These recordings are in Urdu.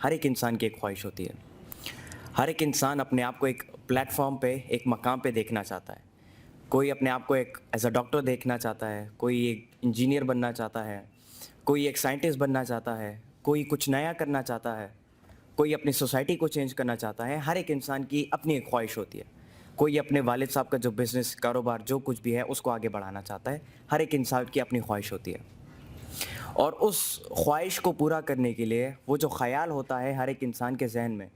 ہر ایک انسان کی ایک خواہش ہوتی ہے. ہر ایک انسان اپنے آپ کو ایک پلیٹ فارم پہ ایک مقام پہ دیکھنا چاہتا ہے. کوئی اپنے آپ کو ایک ایز اے ڈاکٹر دیکھنا چاہتا ہے, کوئی ایک انجینئر بننا چاہتا ہے, کوئی ایک سائنٹسٹ بننا چاہتا ہے, کوئی کچھ نیا کرنا چاہتا ہے, کوئی اپنی سوسائٹی کو چینج کرنا چاہتا ہے. ہر ایک انسان کی اپنی ایک خواہش ہوتی ہے. کوئی اپنے والد صاحب کا جو بزنس کاروبار جو کچھ بھی ہے اس کو آگے بڑھانا چاہتا ہے. ہر ایک انسان کی اپنی خواہش ہوتی ہے, اور اس خواہش کو پورا کرنے کے لیے وہ جو خیال ہوتا ہے ہر ایک انسان کے ذہن میں,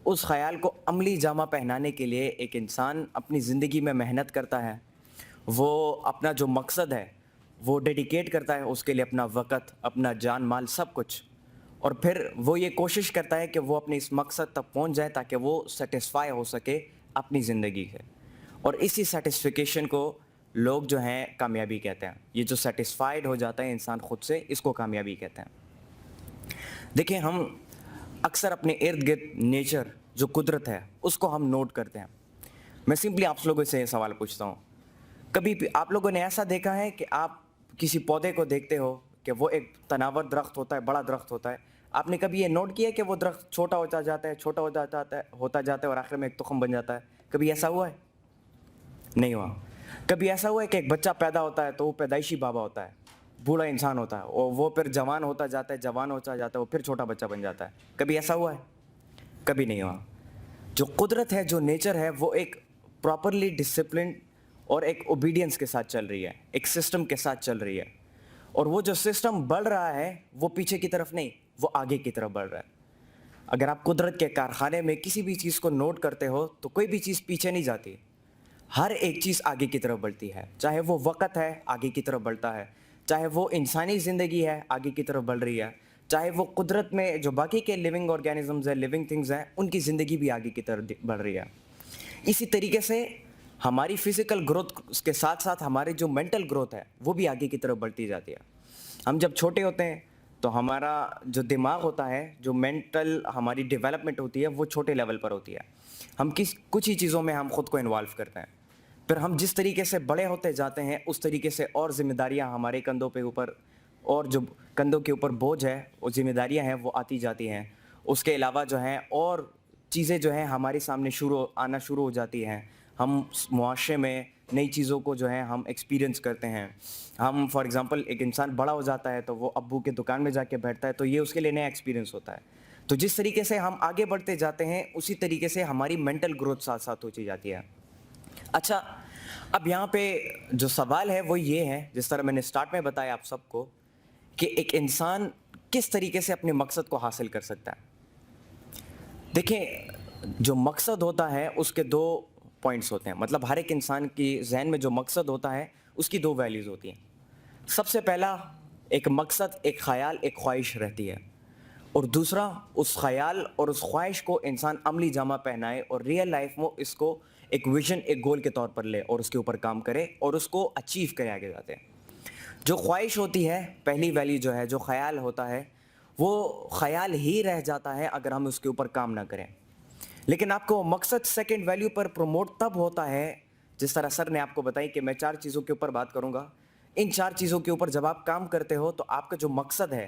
اس خیال کو عملی جامہ پہنانے کے لیے ایک انسان اپنی زندگی میں محنت کرتا ہے. وہ اپنا جو مقصد ہے وہ ڈیڈیکیٹ کرتا ہے اس کے لیے اپنا وقت, اپنا جان مال سب کچھ, اور پھر وہ یہ کوشش کرتا ہے کہ وہ اپنے اس مقصد تک پہنچ جائے تاکہ وہ سیٹسفائی ہو سکے اپنی زندگی سے. اور اسی سیٹسفیکیشن کو لوگ جو ہیں کامیابی کہتے ہیں. یہ جو سیٹسفائیڈ ہو جاتا ہے انسان خود سے, اس کو کامیابی کہتے ہیں. دیکھیں, ہم اکثر اپنے ارد گرد نیچر جو قدرت ہے اس کو ہم نوٹ کرتے ہیں. میں سمپلی آپ لوگوں سے یہ سوال پوچھتا ہوں, کبھی آپ لوگوں نے ایسا دیکھا ہے کہ آپ کسی پودے کو دیکھتے ہو کہ وہ ایک تناور درخت ہوتا ہے, بڑا درخت ہوتا ہے, آپ نے کبھی یہ نوٹ کیا کہ وہ درخت چھوٹا ہوتا جاتا ہے, چھوٹا ہوتا جاتا ہے اور آخر میں ایک تخم بن جاتا ہے؟ کبھی ایسا ہوا ہے؟ نہیں ہوا. کبھی ایسا ہوا ہے کہ ایک بچہ پیدا ہوتا ہے تو وہ پیدائشی بابا ہوتا ہے, بوڑھا انسان ہوتا ہے, اور وہ پھر جوان ہوتا جاتا ہے, وہ پھر چھوٹا بچہ بن جاتا ہے؟ کبھی ایسا ہوا ہے؟ کبھی نہیں ہوا. جو قدرت ہے, جو نیچر ہے, وہ ایک پراپرلی ڈسپلنڈ اور ایک اوبیڈینس کے ساتھ چل رہی ہے, ایک سسٹم کے ساتھ چل رہی ہے. اور وہ جو سسٹم بڑھ رہا ہے وہ پیچھے کی طرف نہیں, وہ آگے کی طرف بڑھ رہا ہے. اگر آپ قدرت کے کارخانے میں کسی بھی چیز کو نوٹ کرتے ہو تو کوئی بھی چیز پیچھے نہیں جاتی, ہر ایک چیز آگے کی طرف بڑھتی ہے. چاہے وہ وقت ہے آگے کی طرف بڑھتا ہے, چاہے وہ انسانی زندگی ہے آگے کی طرف بڑھ رہی ہے, چاہے وہ قدرت میں جو باقی کے لیونگ آرگینزمز ہیں, لیونگ تھنگز ہیں, ان کی زندگی بھی آگے کی طرف بڑھ رہی ہے. اسی طریقے سے ہماری فزیکل گروتھ کے ساتھ ساتھ ہماری جو مینٹل گروتھ ہے وہ بھی آگے کی طرف بڑھتی جاتی ہے. ہم جب چھوٹے ہوتے ہیں تو ہمارا جو دماغ ہوتا ہے, جو مینٹل ہماری ڈیولپمنٹ ہوتی ہے وہ چھوٹے لیول پر ہوتی ہے. ہم کچھ ہی چیزوں میں ہم خود کو انوالو کرتے ہیں. پھر ہم جس طریقے سے بڑے ہوتے جاتے ہیں اس طریقے سے اور ذمہ داریاں ہمارے کندھوں پہ اوپر, اور جو کندھوں کے اوپر بوجھ ہے, وہ ذمہ داریاں ہیں, وہ آتی جاتی ہیں. اس کے علاوہ جو ہیں اور چیزیں جو ہیں ہمارے سامنے آنا شروع ہو جاتی ہیں. ہم معاشرے میں نئی چیزوں کو جو ہے ہم ایکسپیرینس کرتے ہیں. ہم فار ایگزامپل ایک انسان بڑا ہو جاتا ہے تو وہ ابو کے دکان میں جا کے بیٹھتا ہے, تو یہ اس کے لیے نیا ایکسپیرینس ہوتا ہے. تو جس طریقے سے ہم آگے بڑھتے جاتے ہیں اسی طریقے سے ہماری مینٹل گروتھ ساتھ ساتھ ہوتی جاتی ہے. اچھا, اب یہاں پہ جو سوال ہے وہ یہ ہے, جس طرح میں نے سٹارٹ میں بتایا آپ سب کو, کہ ایک انسان کس طریقے سے اپنے مقصد کو حاصل کر سکتا ہے. دیکھیں, جو مقصد ہوتا ہے اس کے دو پوائنٹس ہوتے ہیں. مطلب ہر ایک انسان کی ذہن میں جو مقصد ہوتا ہے اس کی دو ویلیوز ہوتی ہیں. سب سے پہلا, ایک مقصد, ایک خیال, ایک خواہش رہتی ہے, اور دوسرا اس خیال اور اس خواہش کو انسان عملی جامہ پہنائے اور ریئل لائف میں اس کو ایک ویژن, ایک گول کے طور پر لے اور اس کے اوپر کام کرے اور اس کو اچیو کرے آگے جاتے ہیں. جو خواہش ہوتی ہے, پہلی ویلیو جو ہے, جو خیال ہوتا ہے, وہ خیال ہی رہ جاتا ہے اگر ہم اس کے اوپر کام نہ کریں. لیکن آپ کو مقصد سیکنڈ ویلیو پر پروموٹ تب ہوتا ہے, جس طرح سر نے آپ کو بتائی کہ میں 4 چیزوں کے اوپر بات کروں گا. ان 4 چیزوں کے اوپر جب آپ کام کرتے ہو تو آپ کا جو مقصد ہے,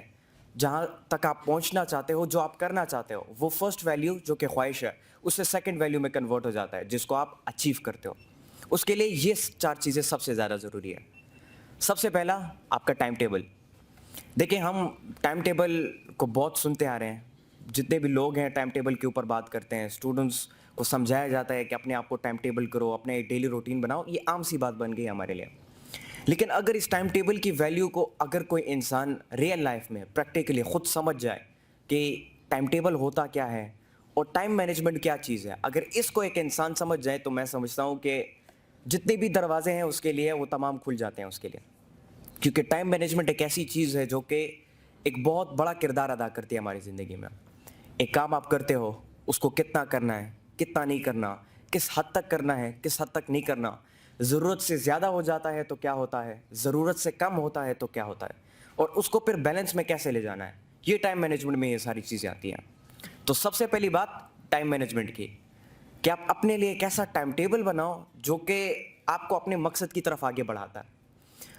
جہاں تک آپ پہنچنا چاہتے ہو, جو آپ کرنا چاہتے ہو, وہ فرسٹ ویلیو جو کہ خواہش ہے اس سے سیکنڈ ویلیو میں کنورٹ ہو جاتا ہے, جس کو آپ اچیو کرتے ہو. اس کے لیے یہ 4 چیزیں سب سے زیادہ ضروری ہے. سب سے پہلا, آپ کا ٹائم ٹیبل. دیکھیں, ہم ٹائم ٹیبل کو بہت سنتے آ رہے ہیں. جتنے بھی لوگ ہیں ٹائم ٹیبل کے اوپر بات کرتے ہیں, اسٹوڈنٹس کو سمجھایا جاتا ہے کہ اپنے آپ کو ٹائم ٹیبل کرو, اپنے ڈیلی روٹین بناؤ. یہ عام سی بات بن گئی ہمارے لیے. لیکن اگر اس ٹائم ٹیبل کی ویلیو کو اگر کوئی انسان ریئل لائف میں پریکٹیکلی خود سمجھ جائے کہ ٹائم ٹیبل ہوتا کیا ہے اور ٹائم مینجمنٹ کیا چیز ہے, اگر اس کو ایک انسان سمجھ جائے تو میں سمجھتا ہوں کہ جتنے بھی دروازے ہیں اس کے لیے وہ تمام کھل جاتے ہیں اس کے لیے. کیونکہ ٹائم مینجمنٹ ایک ایسی چیز ہے جو کہ ایک بہت بڑا کردار ادا کرتی ہے ہماری زندگی میں. ایک کام آپ کرتے ہو, اس کو کتنا کرنا ہے, کتنا نہیں کرنا, کس حد تک کرنا ہے, کس حد تک نہیں کرنا, ضرورت سے زیادہ ہو جاتا ہے تو کیا ہوتا ہے, ضرورت سے کم ہوتا ہے تو کیا ہوتا ہے, اور اس کو پھر بیلنس میں کیسے لے جانا ہے. یہ ٹائم مینجمنٹ میں یہ ساری چیزیں آتی ہیں. تو سب سے پہلی بات ٹائم مینجمنٹ کی, کہ آپ اپنے لیے ایک ایسا ٹائم ٹیبل بناؤ جو کہ آپ کو اپنے مقصد کی طرف آگے بڑھاتا ہے.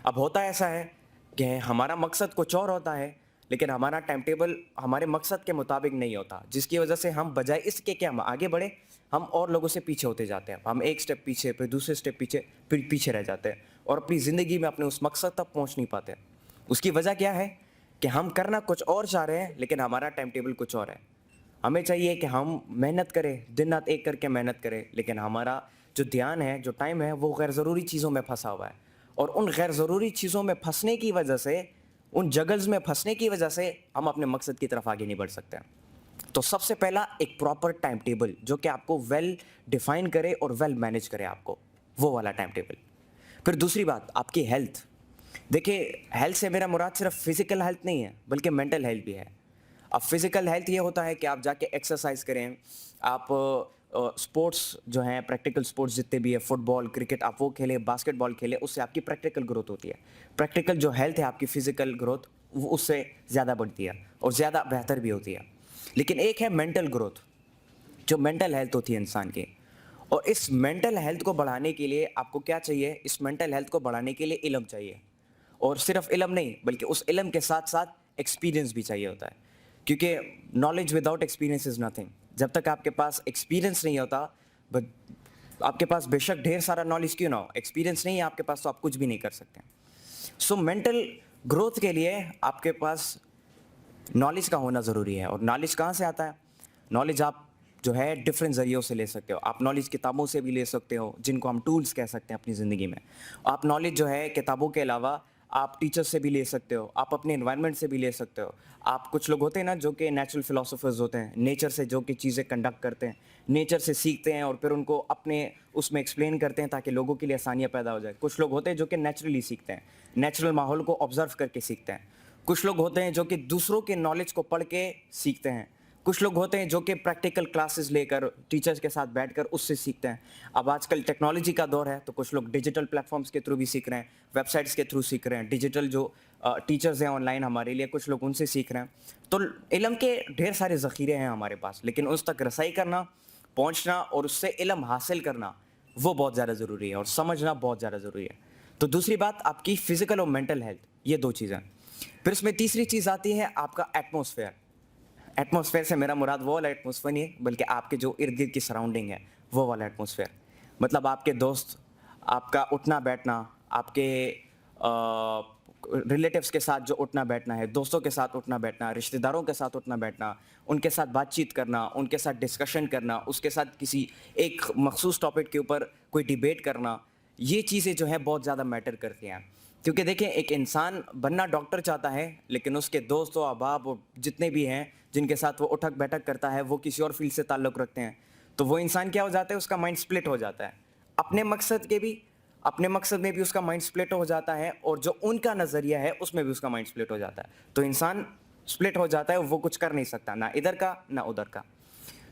اب ہوتا ایسا ہے کہ ہمارا مقصد کچھ اور ہوتا ہے, لیکن ہمارا ٹائم ٹیبل ہمارے مقصد کے مطابق نہیں ہوتا, جس کی وجہ سے ہم بجائے اس کے کہ ہم آگے بڑھیں, ہم اور لوگوں سے پیچھے ہوتے جاتے ہیں. ہم ایک سٹیپ پیچھے, پھر دوسرے سٹیپ پیچھے, پھر پیچھے رہ جاتے ہیں اور اپنی زندگی میں اپنے اس مقصد تک پہنچ نہیں پاتے. اس کی وجہ کیا ہے کہ ہم کرنا کچھ اور چاہ رہے ہیں لیکن ہمارا ٹائم ٹیبل کچھ اور ہے. ہمیں چاہیے کہ ہم محنت کریں, دن رات ایک کر کے محنت کریں, لیکن ہمارا جو دھیان ہے, جو ٹائم ہے, وہ غیر ضروری چیزوں میں پھنسا ہوا ہے. اور ان غیر ضروری چیزوں میں پھنسنے کی وجہ سے, ان جگلز میں پھنسنے کی وجہ سے ہم اپنے مقصد کی طرف آگے نہیں بڑھ سکتے. تو سب سے پہلا ایک پراپر ٹائم ٹیبل جو کہ آپ کو ویل ڈیفائن کرے اور ویل مینیج کرے آپ کو, وہ والا ٹائم ٹیبل. پھر دوسری بات آپ کی ہیلتھ. دیکھیے ہیلتھ سے میرا مراد صرف فزیکل ہیلتھ نہیں ہے بلکہ مینٹل ہیلتھ بھی ہے. اب فزیکل ہیلتھ یہ ہوتا ہے کہ آپ جا کے ایکسرسائز کریں, آپ اسپورٹس جو ہیں پریکٹیکل اسپورٹس جتنے بھی ہے, فٹ بال, کرکٹ, آپ وہ کھیلیں, باسکٹ بال کھیلیں, اس سے آپ کی پریکٹیکل گروتھ ہوتی ہے. پریکٹیکل جو ہیلتھ ہے آپ کی فزیکل گروتھ, وہ اس سے زیادہ بڑھتی ہے اور زیادہ بہتر بھی ہوتی ہے. لیکن ایک ہے مینٹل گروتھ, جو مینٹل ہیلتھ ہوتی ہے انسان کی. اور اس مینٹل ہیلتھ کو بڑھانے کے لیے آپ کو کیا چاہیے, اس مینٹل ہیلتھ کو بڑھانے کے لیے علم چاہیے. اور صرف علم نہیں بلکہ اس علم کے ساتھ ساتھ ایکسپیرینس بھی چاہیے ہوتا ہے, کیونکہ knowledge without experience is nothing. جب تک آپ کے پاس ایکسپیرینس نہیں ہوتا, آپ کے پاس بے شک ڈھیر سارا نالج کیوں نہ ہو, ایکسپیرینس نہیں ہے آپ کے پاس تو آپ کچھ بھی نہیں کر سکتے. سو مینٹل گروتھ کے لیے آپ کے پاس نالج کا ہونا ضروری ہے. اور نالج کہاں سے آتا ہے؟ نالج آپ جو ہے ڈفرینٹ ذریعوں سے لے سکتے ہو. آپ نالج کتابوں سے بھی لے سکتے ہو, جن کو ہم ٹولز کہہ سکتے ہیں اپنی زندگی میں. آپ نالج جو ہے کتابوں کے علاوہ آپ ٹیچر سے بھی لے سکتے ہو, آپ اپنے انوائرمنٹ سے بھی لے سکتے ہو. آپ کچھ لوگ ہوتے ہیں نا جو کہ نیچرل فلاسفرز ہوتے ہیں, نیچر سے جو کہ چیزیں کنڈکٹ کرتے ہیں, نیچر سے سیکھتے ہیں اور پھر ان کو اپنے اس میں ایکسپلین کرتے ہیں تاکہ لوگوں کے لیے آسانیاں پیدا ہو جائے. کچھ لوگ ہوتے ہیں جو کہ نیچرلی سیکھتے ہیں, نیچرل ماحول کو آبزرو کر کے سیکھتے ہیں. کچھ لوگ ہوتے ہیں جو کہ دوسروں کے نالج کو پڑھ کے سیکھتے ہیں. کچھ لوگ ہوتے ہیں جو کہ پریکٹیکل کلاسز لے کر ٹیچرز کے ساتھ بیٹھ کر اس سے سیکھتے ہیں. اب آج کل ٹیکنالوجی کا دور ہے تو کچھ لوگ ڈیجیٹل پلیٹ فارمس کے تھرو بھی سیکھ رہے ہیں, ویب سائٹس کے تھرو سیکھ رہے ہیں, ڈیجیٹل جو ٹیچرز ہیں آن لائن ہمارے لیے, کچھ لوگ ان سے سیکھ رہے ہیں. تو علم کے ڈھیر سارے ذخیرے ہیں ہمارے پاس, لیکن اس تک رسائی کرنا, پہنچنا اور اس سے علم حاصل کرنا وہ بہت زیادہ ضروری ہے, اور سمجھنا بہت زیادہ ضروری ہے. تو دوسری بات آپ کی فزیکل اور مینٹل ہیلتھ, یہ دو چیزیں. پھر اس میں تیسری چیز آتی ہے آپ کا ایٹماسفیئر. ایٹماسفیئر سے میرا مراد وہ والا ایٹماسفیئر نہیں ہے بلکہ آپ کے جو ارد گرد کی سراؤنڈنگ ہے وہ والا ایٹماسفیئر. مطلب آپ کے دوست, آپ کا اٹھنا بیٹھنا, آپ کے ریلیٹیوس کے ساتھ جو اٹھنا بیٹھنا ہے, دوستوں کے ساتھ اٹھنا بیٹھنا, رشتہ داروں کے ساتھ اٹھنا بیٹھنا, ان کے ساتھ بات چیت کرنا, ان کے ساتھ ڈسکشن کرنا, اس کے ساتھ کسی ایک مخصوص ٹاپک کے اوپر کوئی ڈیبیٹ کرنا, یہ چیزیں جو ہیں بہت زیادہ میٹر کرتی ہیں. کیونکہ دیکھیں ایک انسان بننا ڈاکٹر چاہتا ہے لیکن اس کے دوست و احباب جتنے بھی ہیں جن کے ساتھ وہ اٹھک بیٹھک کرتا ہے وہ کسی اور فیلڈ سے تعلق رکھتے ہیں, تو وہ انسان کیا ہو جاتا ہے, اس کا مائنڈ سپلٹ ہو جاتا ہے. اپنے مقصد میں بھی اس کا مائنڈ سپلٹ ہو جاتا ہے, اور جو ان کا نظریہ ہے اس میں بھی اس کا مائنڈ سپلٹ ہو جاتا ہے. تو انسان سپلٹ ہو جاتا ہے, وہ کچھ کر نہیں سکتا, نہ ادھر کا نہ ادھر کا.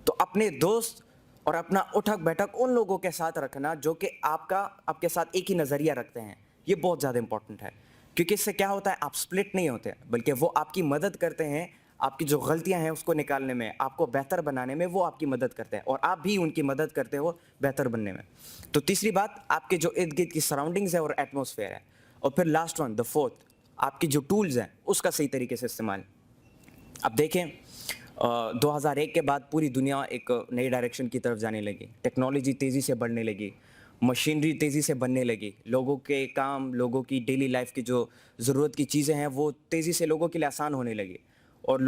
تو اپنے دوست اور اپنا اٹھک بیٹھک ان لوگوں کے ساتھ رکھنا جو کہ آپ کے ساتھ ایک ہی نظریہ رکھتے ہیں, یہ بہت زیادہ امپورٹنٹ ہے. کیونکہ اس سے کیا ہوتا ہے, آپ سپلٹ نہیں ہوتے بلکہ وہ آپ کی مدد کرتے ہیں, آپ کی جو غلطیاں ہیں اس کو نکالنے میں, آپ کو بہتر بنانے میں وہ آپ کی مدد کرتے ہیں, اور آپ بھی ان کی مدد کرتے ہو بہتر بننے میں. تو تیسری بات آپ کے جو ارد گرد کی سراؤنڈنگز ہے اور ایٹماسفیئر ہے. اور پھر لاسٹ ون, دا فورتھ, آپ کی جو ٹولز ہیں اس کا صحیح طریقے سے استعمال. اب دیکھیں 2001 کے بعد پوری دنیا ایک نئی ڈائریکشن کی طرف جانے لگی, ٹیکنالوجی تیزی سے بڑھنے لگی, مشینری تیزی سے بننے لگی, لوگوں کے کام, لوگوں کی ڈیلی لائف کی جو ضرورت کی چیزیں ہیں وہ تیزی سے لوگوں کے لیے آسان ہونے لگی. اور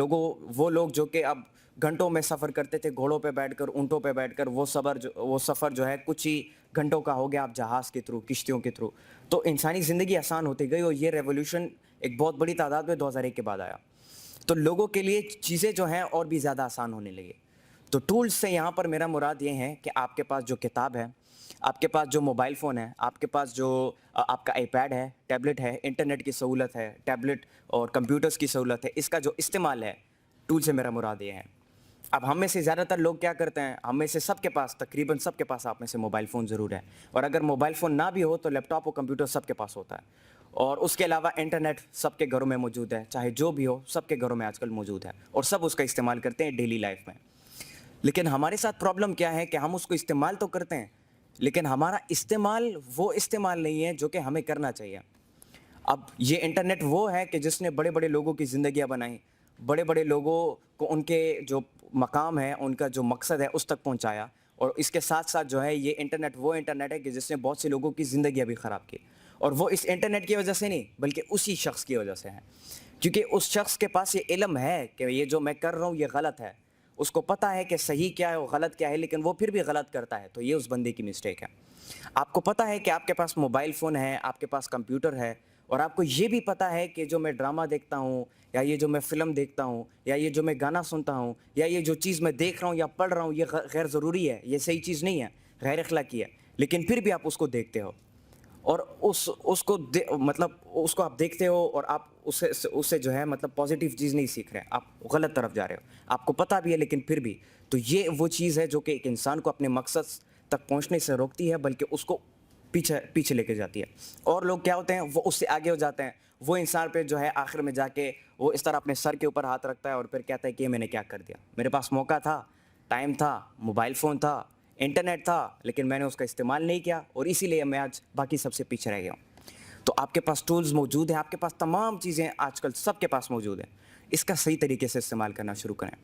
وہ لوگ جو کہ اب گھنٹوں میں سفر کرتے تھے گھوڑوں پہ بیٹھ کر, اونٹوں پہ بیٹھ کر, وہ سفر جو ہے کچھ ہی گھنٹوں کا ہو گیا آپ جہاز کے تھرو, کشتیوں کے تھرو. تو انسانی زندگی آسان ہوتی گئی, اور یہ ریولیوشن ایک بہت بڑی تعداد میں 2001 کے بعد آیا. تو لوگوں کے لیے چیزیں جو ہیں اور بھی زیادہ آسان ہونے لگی. تو ٹولز سے یہاں پر میرا مراد یہ ہے کہ آپ کے پاس جو کتاب ہے, آپ کے پاس جو موبائل فون ہے, آپ کے پاس جو آپ کا آئی پیڈ ہے, ٹیبلٹ ہے, انٹرنیٹ کی سہولت ہے, ٹیبلٹ اور کمپیوٹرز کی سہولت ہے, اس کا جو استعمال ہے, ٹول سے میرا مراد یہ ہے. اب ہم میں سے زیادہ تر لوگ کیا کرتے ہیں, ہم میں سے سب کے پاس, تقریباً سب کے پاس آپ میں سے موبائل فون ضرور ہے, اور اگر موبائل فون نہ بھی ہو تو لیپ ٹاپ اور کمپیوٹر سب کے پاس ہوتا ہے. اور اس کے علاوہ انٹرنیٹ سب کے گھروں میں موجود ہے, چاہے جو بھی ہو سب کے گھروں میں آج کل موجود ہے, اور سب اس کا استعمال کرتے ہیں ڈیلی لائف میں. لیکن ہمارے ساتھ پرابلم کیا ہے کہ ہم اس کو استعمال تو کرتے ہیں لیکن ہمارا استعمال وہ استعمال نہیں ہے جو کہ ہمیں کرنا چاہیے. اب یہ انٹرنیٹ وہ ہے کہ جس نے بڑے بڑے لوگوں کی زندگیاں بنائیں، بڑے بڑے لوگوں کو ان کے جو مقام ہے، ان کا جو مقصد ہے اس تک پہنچایا، اور اس کے ساتھ ساتھ جو ہے یہ انٹرنیٹ وہ انٹرنیٹ ہے کہ جس نے بہت سے لوگوں کی زندگیاں بھی خراب کی، اور وہ اس انٹرنیٹ کی وجہ سے نہیں بلکہ اسی شخص کی وجہ سے ہے، کیونکہ اس شخص کے پاس یہ علم ہے کہ یہ جو میں کر رہا ہوں یہ غلط ہے، اس کو پتہ ہے کہ صحیح کیا ہے اور غلط کیا ہے، لیکن وہ پھر بھی غلط کرتا ہے، تو یہ اس بندے کی مسٹیک ہے۔ آپ کو پتہ ہے کہ آپ کے پاس موبائل فون ہے، آپ کے پاس کمپیوٹر ہے، اور آپ کو یہ بھی پتہ ہے کہ جو میں ڈرامہ دیکھتا ہوں، یا یہ جو میں فلم دیکھتا ہوں، یا یہ جو میں گانا سنتا ہوں، یا یہ جو چیز میں دیکھ رہا ہوں یا پڑھ رہا ہوں، یہ غیر ضروری ہے، یہ صحیح چیز نہیں ہے، غیر اخلاقی ہے، لیکن پھر بھی آپ اس کو دیکھتے ہو، اور اس کو مطلب اس کو آپ دیکھتے ہو، اور آپ اس سے جو ہے مطلب پازیٹیو چیز نہیں سیکھ رہے، آپ غلط طرف جا رہے ہو، آپ کو پتہ بھی ہے لیکن پھر بھی، تو یہ وہ چیز ہے جو کہ ایک انسان کو اپنے مقصد تک پہنچنے سے روکتی ہے، بلکہ اس کو پیچھے لے کے جاتی ہے۔ اور لوگ کیا ہوتے ہیں، وہ اس سے آگے ہو جاتے ہیں، وہ انسان پہ جو ہے آخر میں جا کے وہ اس طرح اپنے سر کے اوپر ہاتھ رکھتا ہے اور پھر کہتا ہے کہ یہ میں نے کیا کر دیا، میرے پاس موقع تھا، ٹائم تھا، موبائل فون تھا، انٹرنیٹ تھا، لیکن میں نے اس کا استعمال نہیں کیا، اور اسی لیے میں آج باقی سب سے پیچھے رہ گیا ہوں۔ تو آپ کے پاس ٹولز موجود ہیں، آپ کے پاس تمام چیزیں آج کل سب کے پاس موجود ہیں، اس کا صحیح طریقے سے استعمال کرنا شروع کریں،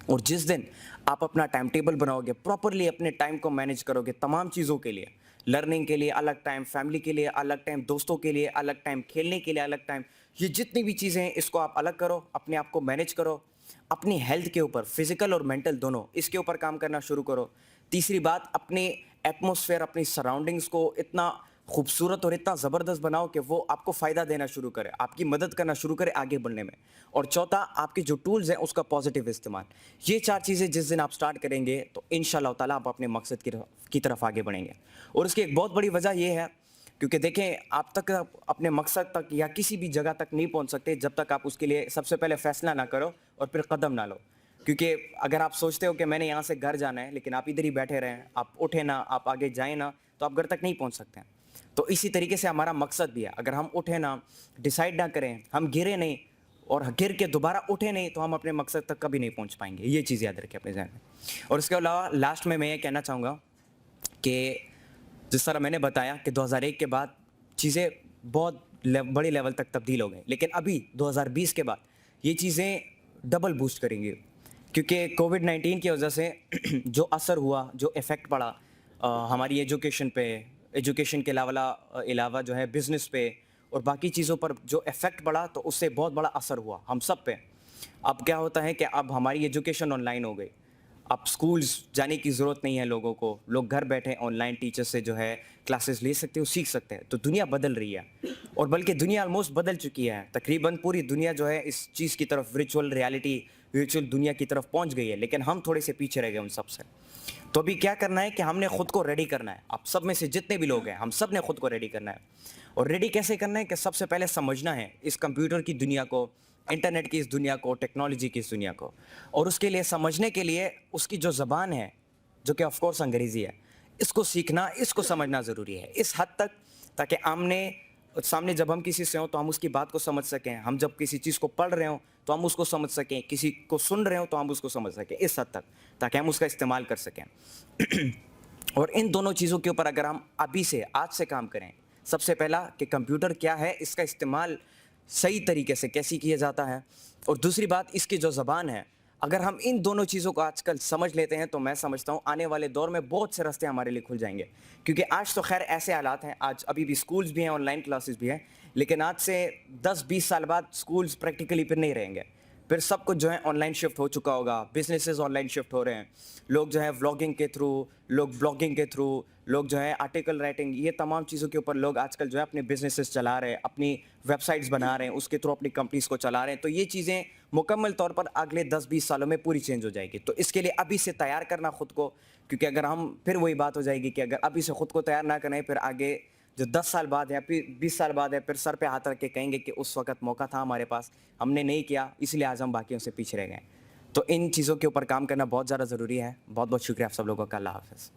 اور جس دن آپ اپنا ٹائم ٹیبل بناؤ گے، پراپرلی اپنے ٹائم کو مینیج کرو گے تمام چیزوں کے لیے، لرننگ کے لیے الگ ٹائم، فیملی کے لیے الگ ٹائم، دوستوں کے لیے الگ ٹائم، کھیلنے کے لیے الگ ٹائم، یہ جتنی بھی چیزیں ہیں اس کو آپ الگ کرو، اپنے آپ کو مینیج کرو، اپنی ہیلتھ کے اوپر، فزیکل اور مینٹل دونوں، اس کے اوپر کام کرنا شروع کرو۔ تیسری بات، اپنے ایٹماسفیئر، اپنی سراؤنڈنگز کو اتنا خوبصورت اور اتنا زبردست بناؤ کہ وہ آپ کو فائدہ دینا شروع کرے، آپ کی مدد کرنا شروع کرے آگے بڑھنے میں۔ اور چوتھا، آپ کی جو ٹولز ہیں اس کا پازیٹیو استعمال۔ یہ 4 چیزیں جس دن آپ سٹارٹ کریں گے تو انشاءاللہ تعالیٰ آپ اپنے مقصد کی طرف آگے بڑھیں گے۔ اور اس کی ایک بہت بڑی وجہ یہ ہے کیونکہ دیکھیں، آپ تک اپنے مقصد تک یا کسی بھی جگہ تک نہیں پہنچ سکتے جب تک آپ اس کے لیے سب سے پہلے فیصلہ نہ کرو اور پھر قدم نہ لو۔ کیونکہ اگر آپ سوچتے ہو کہ میں نے یہاں سے گھر جانا ہے لیکن آپ ادھر ہی بیٹھے رہیں، آپ اٹھیں نہ، آپ آگے جائیں نہ، تو آپ گھر تک نہیں پہنچ سکتے ہیں۔ تو اسی طریقے سے ہمارا مقصد بھی ہے، اگر ہم اٹھیں نہ، ڈیسائیڈ نہ کریں، ہم گرے نہیں اور گر کے دوبارہ اٹھے نہیں، تو ہم اپنے مقصد تک کبھی نہیں پہنچ پائیں گے۔ یہ چیز یاد رکھیں اپنے ذہن میں۔ اور اس کے علاوہ لاسٹ میں یہ کہنا چاہوں گا کہ جس طرح میں نے بتایا کہ 2001 کے بعد چیزیں بہت بڑی لیول تک تبدیل ہو گئیں، لیکن ابھی 2020 کے بعد یہ چیزیں ڈبل بوسٹ کریں گی، کیونکہ کووڈ-19 کی وجہ سے جو اثر ہوا، جو ایفیکٹ پڑا ہماری ایجوکیشن پہ، ایجوکیشن کے علاوہ جو ہے بزنس پہ اور باقی چیزوں پر جو ایفیکٹ پڑا، تو اس سے بہت بڑا اثر ہوا ہم سب پہ۔ اب کیا ہوتا ہے کہ اب ہماری ایجوکیشن آن لائن ہو گئی، اب سکولز جانے کی ضرورت نہیں ہے لوگوں کو، لوگ گھر بیٹھے آن لائن ٹیچر سے جو ہے کلاسز لے سکتے ہو، سیکھ سکتے ہیں۔ تو دنیا بدل رہی ہے، اور بلکہ دنیا آلموسٹ بدل چکی ہے، تقریباً پوری دنیا جو ہے اس چیز کی طرف، ورچوئل ریالٹی، ورچوئل دنیا کی طرف پہنچ گئی ہے، لیکن ہم تھوڑے سے پیچھے رہ گئے ان سب سے۔ تو ابھی کیا کرنا ہے کہ ہم نے خود کو ریڈی کرنا ہے، آپ سب میں سے جتنے بھی لوگ ہیں ہم سب نے خود کو ریڈی کرنا ہے۔ اور ریڈی کیسے کرنا ہے کہ سب سے پہلے سمجھنا ہے اس کمپیوٹر کی دنیا کو، انٹرنیٹ کی اس دنیا کو، ٹیکنالوجی کی اس دنیا کو، اور اس کے لیے سمجھنے کے لیے اس کی جو زبان ہے، جو کہ آف کورس انگریزی ہے، اس کو سیکھنا، اس کو سمجھنا ضروری ہے اس حد تک تاکہ سامنے جب ہم کسی سے ہوں تو ہم اس کی بات کو سمجھ سکیں، ہم جب کسی چیز کو پڑھ رہے ہوں تو ہم اس کو سمجھ سکیں، کسی کو سن رہے ہوں تو ہم اس کو سمجھ سکیں، اس حد تک تاکہ ہم اس کا استعمال کر سکیں۔ اور ان دونوں چیزوں کے اوپر اگر ہم ابھی سے، آج سے کام کریں، سب سے پہلا کہ کمپیوٹر کیا ہے، اس کا استعمال صحیح طریقے سے کیسے کیا جاتا ہے، اور دوسری بات اس کی جو زبان ہے، اگر ہم ان دونوں چیزوں کو آج کل سمجھ لیتے ہیں تو میں سمجھتا ہوں آنے والے دور میں بہت سے راستے ہمارے لیے کھل جائیں گے۔ کیونکہ آج تو خیر ایسے حالات ہیں، آج ابھی بھی سکولز بھی ہیں، آن لائن کلاسز بھی ہیں، لیکن آج سے 10-20 سال بعد سکولز پریکٹیکلی پھر نہیں رہیں گے، پھر سب کچھ جو ہے آن لائن شفٹ ہو چکا ہوگا، بزنسز آن لائن شفٹ ہو رہے ہیں، لوگ جو ہے ولاگنگ کے تھرو، لوگ بلاگنگ کے تھرو، لوگ جو ہے آرٹیکل رائٹنگ، یہ تمام چیزوں کے اوپر لوگ آج کل جو ہے اپنے بزنسز چلا رہے ہیں، اپنی ویب سائٹس بنا رہے ہیں، اس کے تھرو اپنی کمپنیز کو چلا رہے ہیں۔ تو یہ چیزیں مکمل طور پر اگلے 10-20 سالوں میں پوری چینج ہو جائے گی، تو اس کے لیے ابھی سے تیار کرنا خود کو، کیونکہ اگر ہم پھر وہی بات ہو جائے گی کہ اگر ابھی سے خود کو تیار نہ کریں، پھر آگے جو 10 سال بعد یا پھر 20 سال بعد ہے، پھر سر پہ ہاتھ رکھ کے کہیں گے کہ اس وقت موقع تھا ہمارے پاس، ہم نے نہیں کیا، اس لیے آج ہم باقیوں سے پیچھے رہ گئے۔ تو ان چیزوں کے اوپر کام کرنا بہت زیادہ ضروری ہے۔ بہت بہت شکریہ آپ سب لوگوں کا۔ اللہ حافظ۔